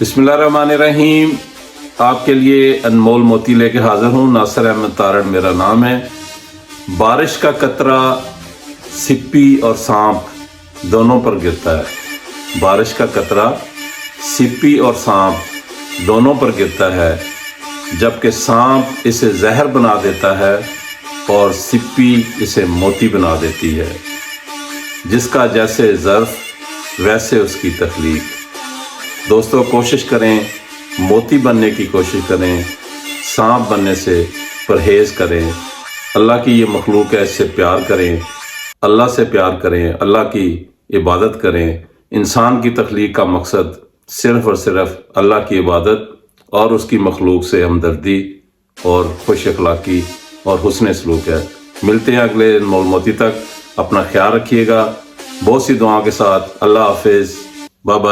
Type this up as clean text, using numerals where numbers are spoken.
बिस्मिल्लाहिर्रहमानिर्रहीम। आपके लिए अनमोल मोती लेके हाजिर हूँ। नासिर अहमद तारड़ मेरा नाम है। बारिश का कतरा सिप्पी और सांप दोनों पर गिरता है। बारिश का कतरा सिप्पी और सांप दोनों पर गिरता है, जबकि सांप इसे जहर बना देता है और सिप्पी इसे मोती बना देती है। जिसका जैसे ज़र्फ वैसे उसकी तख्लीक। दोस्तों, कोशिश करें, मोती बनने की कोशिश करें, सांप बनने से परहेज़ करें। अल्लाह की ये मखलूक है, इससे प्यार करें, अल्लाह से प्यार करें, अल्लाह की इबादत करें। इंसान की तख्लीक का मकसद सिर्फ़ और सिर्फ अल्लाह की इबादत और उसकी मखलूक से हमदर्दी और खुश अखलाक़ी और हुस्न सलूक है। मिलते हैं अगले अनमोल मोती तक। अपना ख्याल रखिएगा। बहुत सी दुआओं के साथ। अल्लाह हाफिज़। Bye bye.